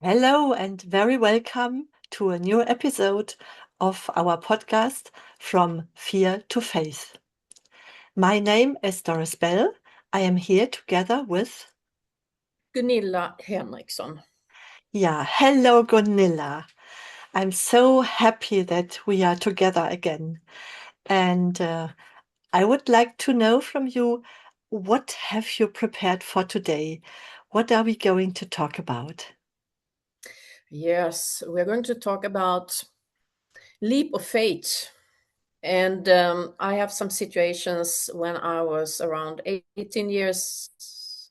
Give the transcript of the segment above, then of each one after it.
Hello and very welcome to a new episode of our podcast From Fear to Faith. My name is Doris Bell. I am here together with, Gunilla Hermlikson. hello Gunilla. I'm so happy that we are together again. And I would like to know from you, what have you prepared for today? What are we going to talk about? Yes, we're going to talk about leap of faith. And I have some situations when I was around 18 years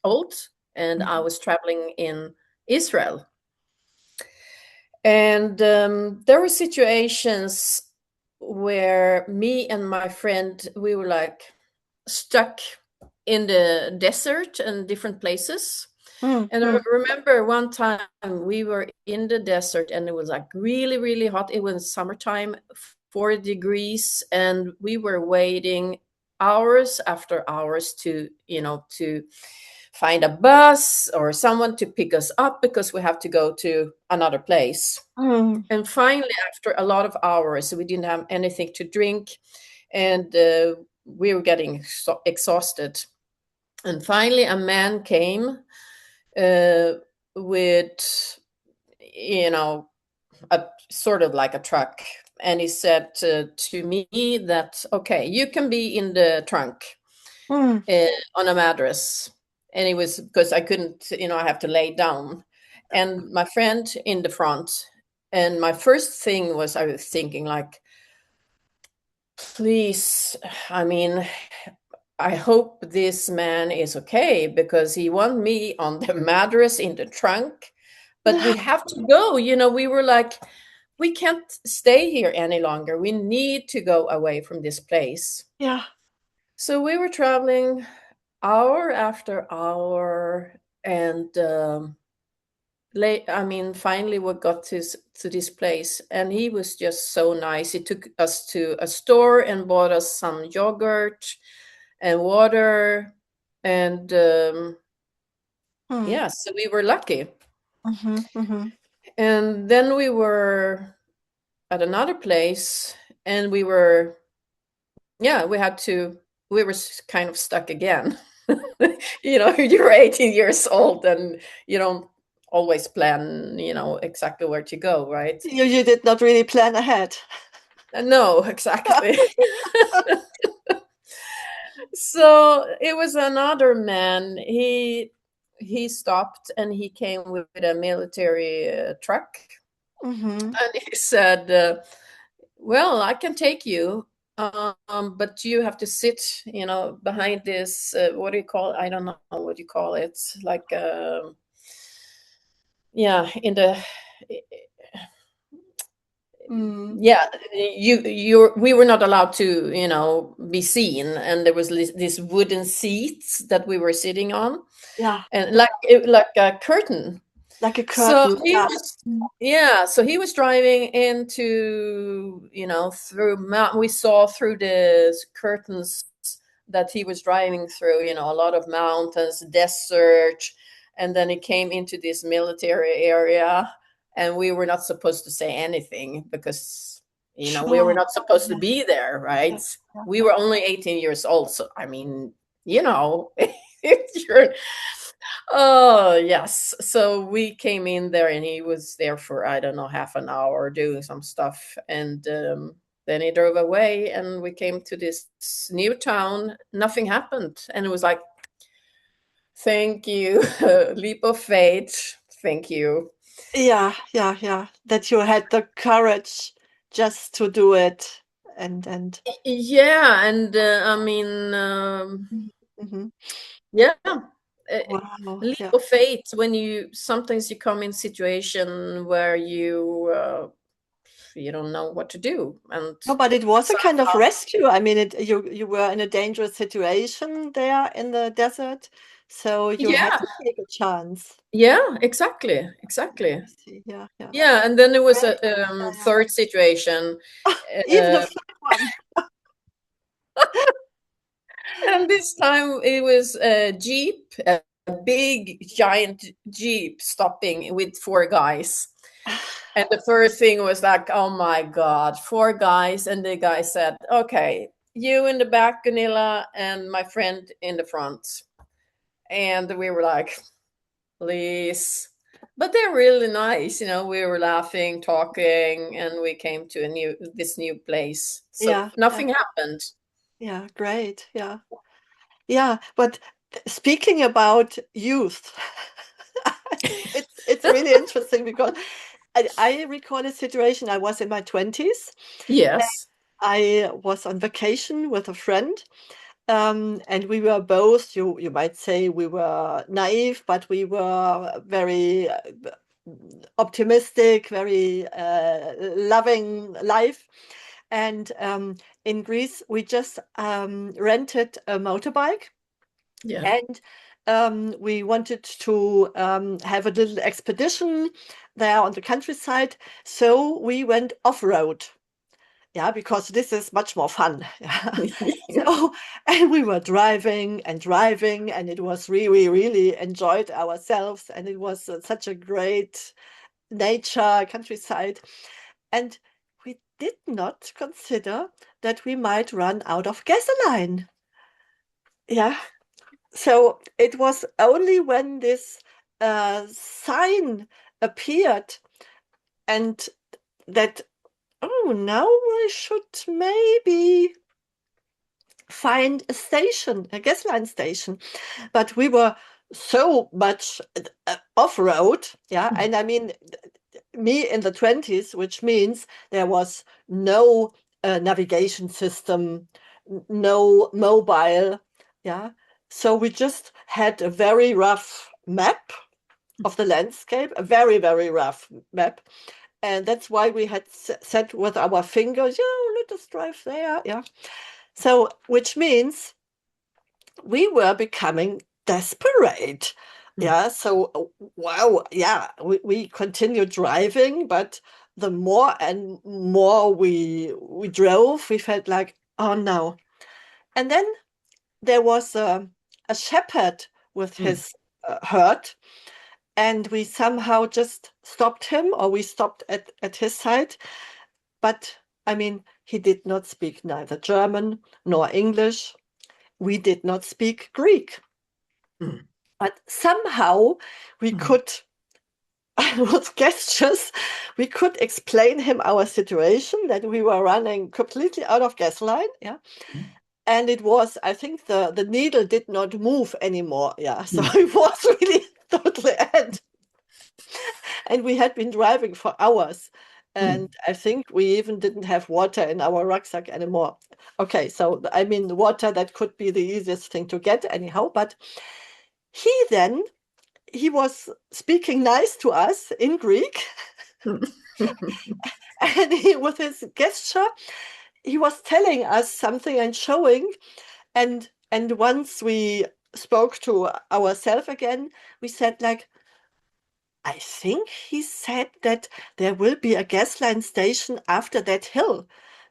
old and I Mhm. was traveling in Israel. And there were situations where me and my friend, we were like stuck in the desert and different places. Mm, And I mm. remember one time we were in the desert and it was like really, really hot. It was summertime, 40 degrees, and we were waiting hours after hours to find a bus or someone to pick us up because we have to go to another place. Mm. And finally, after a lot of hours, we didn't have anything to drink and we were getting exhausted. And finally, a man came uh, with, you know, a sort of like a truck. And he said to me that, okay, you can be in the trunk Mm. uh, on a mattress. And it was because I couldn't, I have to lay down. And my friend in the front. And my first thing was, I was thinking, like, please, I mean, I hope this man is okay because he want me on the mattress in the trunk. But Yeah, we have to go. We were like, we can't stay here any longer. We need to go away from this place. yeah. So we were traveling hour after hour, and finally we got to this place, and he was just so nice. He took us to a store and bought us some yogurt and water, and Mm. yeah, so we were lucky. Mhm, mhm. And then we were at another place, and yeah, we were kind of stuck again. You're 18 years old and you don't always plan, exactly where to go, right? You did not really plan ahead. No, exactly. So it was another man. He stopped and he came with a military truck, Mhm. and he said, well, I can take you, but you have to sit, behind this. What do you call it? I don't know what you call it. Like, yeah, in the, Mm. yeah, we were not allowed to, be seen, and there was this wooden seats that we were sitting on, Yeah, and like a curtain. like a So curtain. he Yeah. was, yeah. So he was driving into, through we saw through the curtains that he was driving through, a lot of mountains, desert, and then he came into this military area, and we were not supposed to say anything because, we were Sure. not supposed to Yeah, be there, right? yeah, yeah, We yeah. were only 18 years old, so I mean, you're Oh, yes. So we came in there and he was there for, I don't know, half an hour doing some stuff. And then he drove away and we came to this new town. Nothing happened. And it was like, thank you, leap of faith. Thank you. Yeah, yeah, yeah. That you had the courage just to do it and Yeah. And mhm. yeah. Wow. Leap Yeah. of faith when sometimes you come in situation where you don't know what to do, and No, but it was a kind of somehow, rescue. I mean, you were in a dangerous situation there in the desert, so you had yeah, to take a chance. yeah, exactly. I see. Yeah, yeah. Yeah, and then there was a Great. Yeah, yeah. third situation, Even the uh, third one. and this time it was a jeep, big giant Jeep stopping with four guys. And the first thing was like, oh my God, four guys. And the guy said, okay, you in the back, Gunilla, and my friend in the front. And we were like, please. But they're really nice. We were laughing, talking, and we came to this new place. So Yeah, yeah, nothing happened. yeah, great. Yeah. Yeah, but speaking about youth, it's really interesting because I recall a situation. I was in my 20s. Yes. I was on vacation with a friend, and we were both, you might say we were naive, but we were very optimistic, very loving life. And in Greece, we just rented a motorbike, Yeah. and we wanted to have a little expedition there on the countryside. So we went off-road. Yeah, because this is much more fun. Yeah. So, and we were driving and driving, and it was really, really enjoyed ourselves. And it was such a great nature, countryside. And we did not consider that we might run out of gasoline. Yeah. So it was only when this sign appeared and that, oh, now I should maybe find a station, a gas line station. But we were so much off-road, yeah. And I mean, me in the 20s, which means there was no navigation system, no mobile, yeah. So we just had a very rough map of the landscape, a very, very rough map. And that's why we had said with our fingers, yeah, let us drive there, yeah. So, which means we were becoming desperate. Yeah. So, wow. Yeah. We continued driving, but the more and more we drove, we felt like, oh no. And then there was a shepherd with Mm. his herd, and we somehow just stopped him, or we stopped at his side. But I mean, he did not speak neither German nor English. We did not speak Greek, Mm. but somehow we Mm. could, with gestures, we could explain him our situation, that we were running completely out of gas line. Yeah. And it was, I think the needle did not move anymore. Yeah. So Mm. it was really totally end. And we had been driving for hours. Mm. And I think we even didn't have water in our rucksack anymore. Okay, so I mean, the water, that could be the easiest thing to get anyhow. But he then, he was speaking nice to us in Greek, Mm. and with his gesture, he was telling us something and showing. And once we spoke to ourselves again, we said like, I think he said that there will be a gas line station after that hill,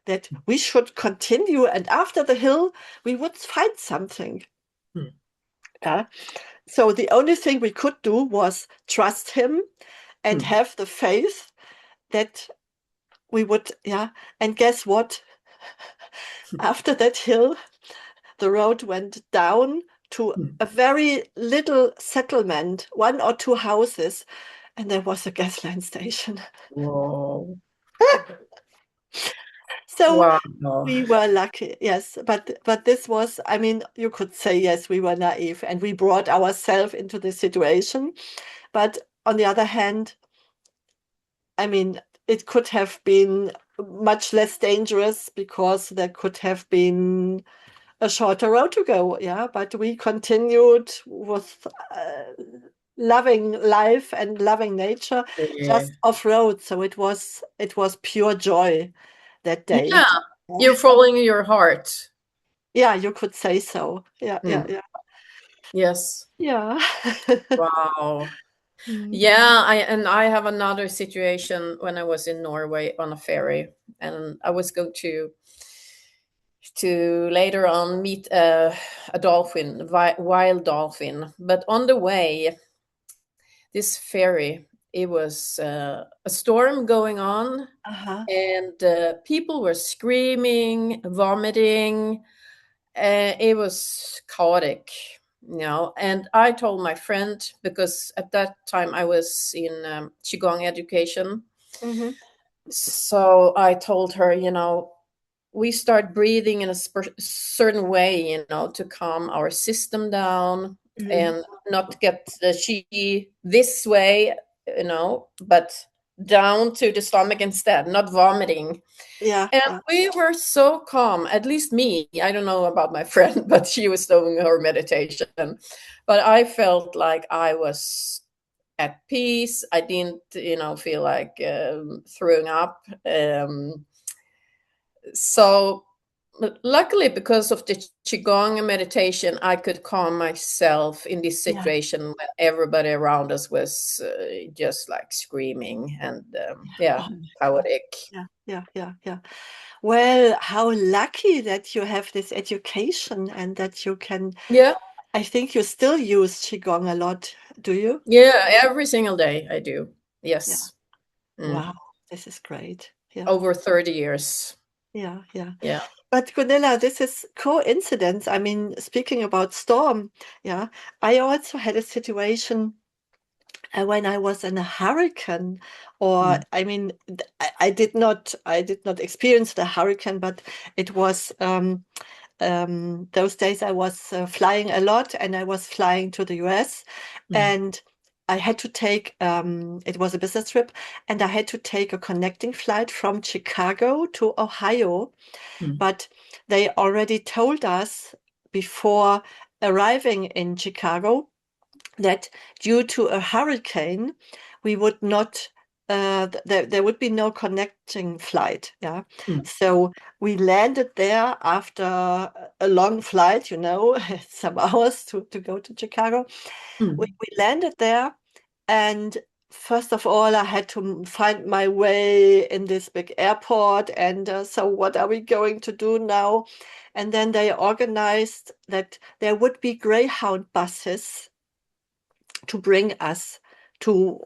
that we should continue, and after the hill we would find something. Mm. Yeah. So the only thing we could do was trust him and Mm. have the faith that we would, yeah. And guess what? After that hill, the road went down to Mm. a very little settlement, one or two houses, and there was a gas line station. Whoa. So Wow. we were lucky, yes. But this was, I mean, you could say yes, we were naive and we brought ourselves into this situation. But on the other hand, I mean, it could have been much less dangerous because there could have been a shorter road to go. Yeah, but we continued with loving life and loving nature, Yeah. just off road. So it was pure joy that day. Yeah. You're following your heart. Yeah, you could say so. Yeah, yeah, Mm. yeah, Yes. yeah. Wow. Mm. Yeah, I have another situation when I was in Norway on a ferry, and I was going to to later on meet a dolphin, wild dolphin. But on the way, this ferry, it was a storm going on, Uh-huh. and people were screaming, vomiting. It was chaotic, And I told my friend, because at that time I was in Qigong education. Mm-hmm. So I told her, we start breathing in a certain way, to calm our system down Mm-hmm. and not get the chi this way, but down to the stomach instead, not vomiting. Yeah, And yeah. we were so calm, at least me. I don't know about my friend, but she was doing her meditation. But I felt like I was at peace. I didn't, feel like throwing up. So luckily, because of the qigong meditation, I could calm myself in this Yeah. situation when everybody around us was just like screaming and yeah, Oh my God. chaotic. Yeah, yeah, yeah, yeah. Well, how lucky that you have this education and that you can, Yeah, I think you still use Qigong a lot, do you? yeah, every single day I do. Yeah. Yes. Mm. Wow, this is great. Yeah, Over 30 years. yeah, yeah. Yeah. But Gunilla, this is coincidence. I mean, speaking about storm, yeah, I also had a situation when I was in a hurricane, or Mm. I mean, I did not experience the hurricane, but it was those days I was flying a lot, and I was flying to the US, Mm. and I had to take it was a business trip, and I had to take a connecting flight from Chicago to Ohio, Mm. but they already told us before arriving in Chicago that due to a hurricane, we would not, there would be no connecting flight. Yeah. Mm. So we landed there after a long flight, some hours to go to Chicago. Mm. We landed there, and first of all, I had to find my way in this big airport. And so, what are we going to do now? And then they organized that there would be Greyhound buses to bring us to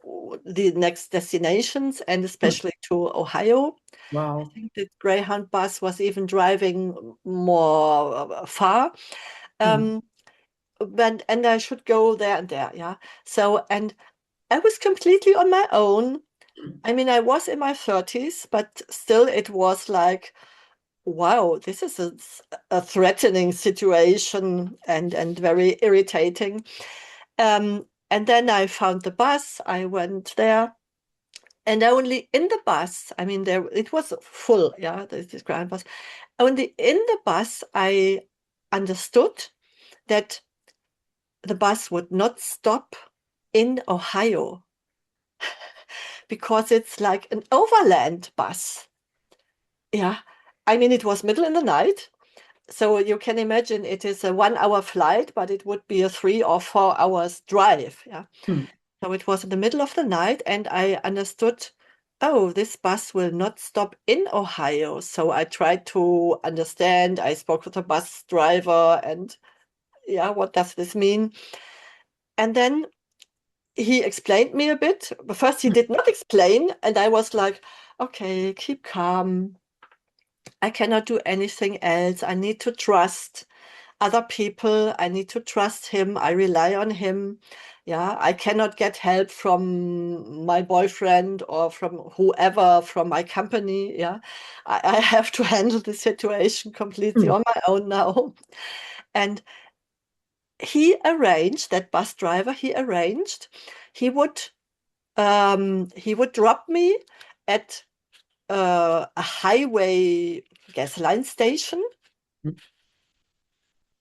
the next destinations, and Mm. especially to Ohio. I Wow. think the Greyhound bus was even driving more far. Mm. Um, and I should go there and there, yeah. So, and I was completely on my own. I mean, I was in my 30s, but still it was like, wow, this is a threatening situation, and very irritating. And then I found the bus. I went there, and only in the bus, I mean, there it was full, yeah, this grand bus. Only in the bus, I understood that the bus would not stop in Ohio because it's like an overland bus. Yeah. I mean, it was middle in the night. So you can imagine it is a 1 hour flight, but it would be a 3 or 4 hours drive. Yeah. Mm. So it was in the middle of the night, and I understood, oh, this bus will not stop in Ohio. So I tried to understand. I spoke with the bus driver, and yeah, what does this mean? And then he explained me a bit. But first, he Mm. did not explain, and I was like, okay, keep calm. I cannot do anything else. I need to trust other people. I need to trust him. I rely on him. Yeah, I cannot get help from my boyfriend or from whoever from my company. Yeah, I have to handle the situation completely Mm. on my own now. And he arranged, that bus driver, he would drop me at a highway gasoline station. Mm.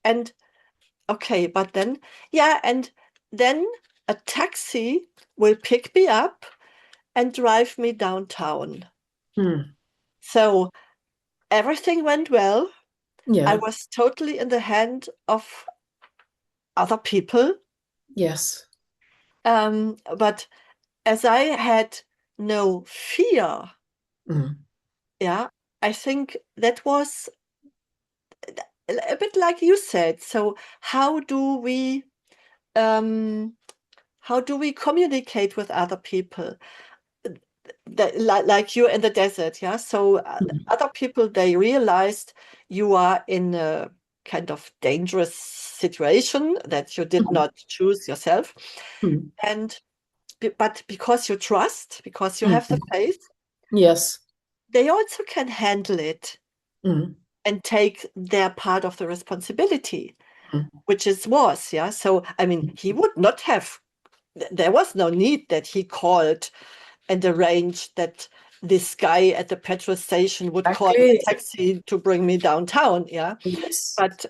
And okay, but then, yeah, and then a taxi will pick me up and drive me downtown. Mm. So everything went well. I Yeah. was totally in the hand of other people. Yes. But as I had no fear, Mm. yeah, I think that was a bit like you said. So um, how do we communicate with other people? That, like you're in the desert, yeah? So Mm. other people, they realized you are in a kind of dangerous situation that you did Mm. not choose yourself. Mm. And but because you trust, because you have the Mm. faith, Yes. they also can handle it Mm. and take their part of the responsibility, Mm. which is was, yeah. So I mean, he would not have. There was no need that he called and arranged that this guy at the petrol station would call a Exactly. taxi to bring me downtown, yeah. Yes. But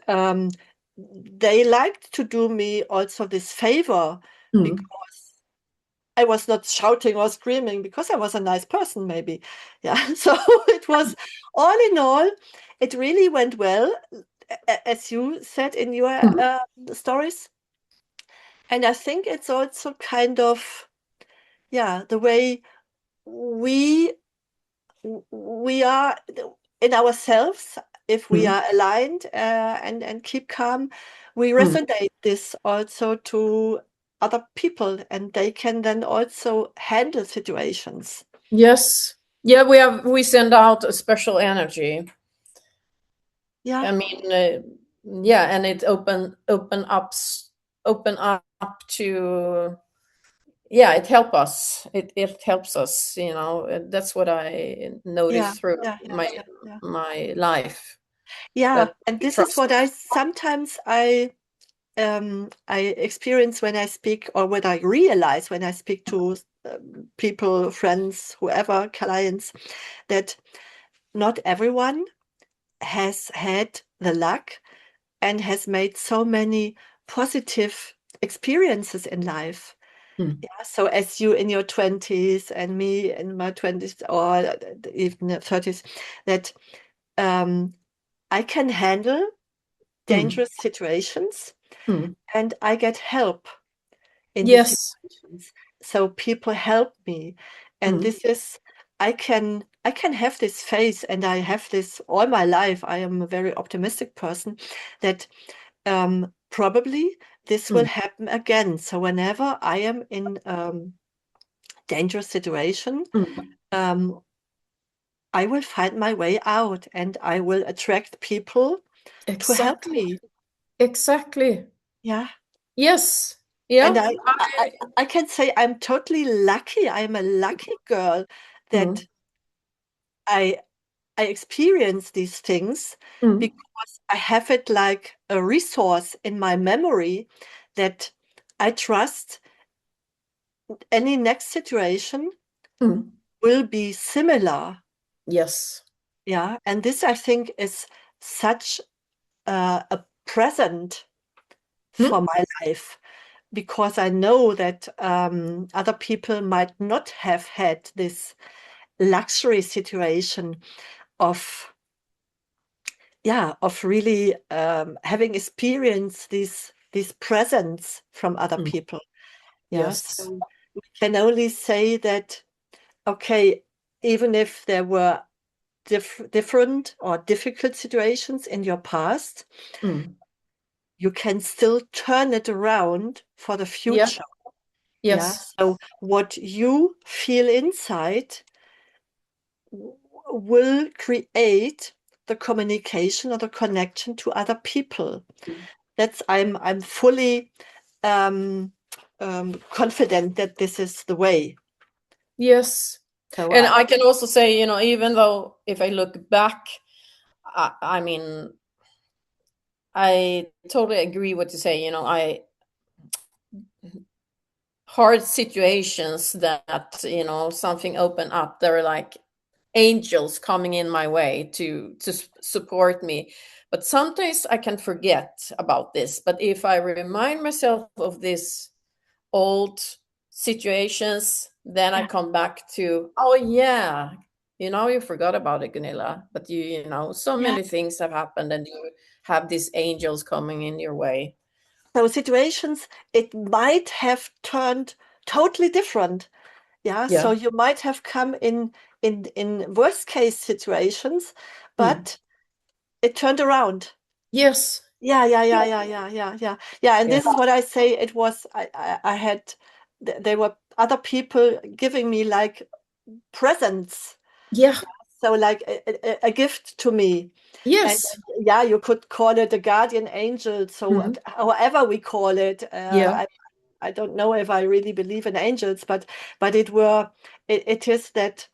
they liked to do me also this favor Mm. because I was not shouting or screaming because I was a nice person, maybe. Yeah. So it was all in all, it really went well, as you said in your Mm. stories. And I think it's also kind of, yeah, the way we we are in ourselves. If we Mm. are aligned and keep calm, we Mm. resonate this also to other people, and they can then also handle situations. Yes. Yeah, we send out a special energy. Yeah, I mean, yeah, and it open up to, yeah, it helps us, that's what I yeah, noticed through yeah, yeah, my yeah, yeah. my life, Yeah, that and we this is trust. what I sometimes I experience when I speak, or what I realize when I speak to people, friends, whoever, clients, that not everyone has had the luck and has made so many positive experiences in life. Mm. Yeah, so as you in your 20s and me in my 20s or even 30s, that um, I can handle Mm. dangerous situations Mm. and I get help in these Yes. situations. So people help me. And Mm. this is, I can have this faith, and I have this all my life. I am a very optimistic person that probably this will Mm. happen again. So whenever I am in dangerous situation, Mm. um, I will find my way out, and I will attract people to help Exactly. me. Exactly. Yeah. Yes. And Yeah. I can say I'm totally lucky. I'm a lucky girl that Mm. I I experience these things Mm. because I have it like a resource in my memory that I trust any next situation Mm. will be similar. Yes. Yeah. And this, I think, is such a present for Mm. my life because I know that other people might not have had this luxury situation of, yeah, of really having experienced these presents from other Mm. people. Yeah. Yes. So we can only say that, okay, even if there were different or difficult situations in your past, Mm. you can still turn it around for the Yeah. future. Yeah. Yes. So what you feel inside will create the communication or the connection to other people. Mm. That's I'm fully um, confident that this is the way. Yes. So And I can also say, even though if I look back, I mean, I totally agree what you say. I hard situations that, something open up. There are like angels coming in my way to support me. But sometimes I can forget about this. But if I remind myself of this old situations, then I yeah, come back to, oh yeah, you forgot about it, Gunilla, but so yeah. many things have happened, and you have these angels coming in your way. So situations, it might have turned totally different. Yeah. Yeah. So you might have come in worst case situations, Mm. but it turned around. Yes. Yeah, yeah, yeah, yeah, yeah, yeah, yeah. Yeah, and Yeah. this is what I say. It was I had there were other people giving me like presents. Yeah. So like a gift to me. And Yes. yeah, you could call it a guardian angel. So Mhm. however we call it, Yeah. I don't know if I really believe in angels, but it is that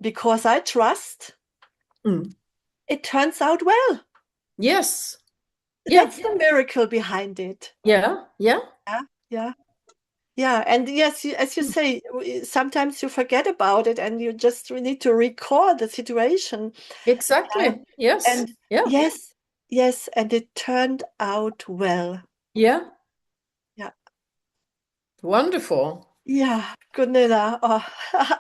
because I trust, Mm. it turns out well. Yes. Yeah. That's the miracle behind it. Yeah. Yeah. Yeah, yeah, yeah. And yes, as you say, sometimes you forget about it and you just need to recall the situation. Yeah. Exactly. Yes. And Yeah. yes, yes, and it turned out well. Yeah. Yeah. Wonderful. Yeah, Gunilla, oh,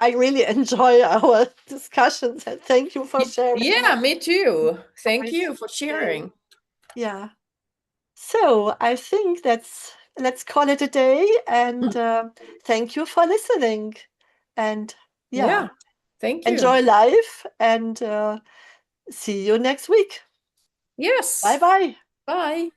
I really enjoy our discussions and thank you for sharing Yeah, me too. Thank stories you for today. sharing. Yeah. So I think let's call it a day and Mm. thank you for listening. And yeah, Yeah. Thank you. enjoy life and see you next week. Bye Yes. bye. Bye.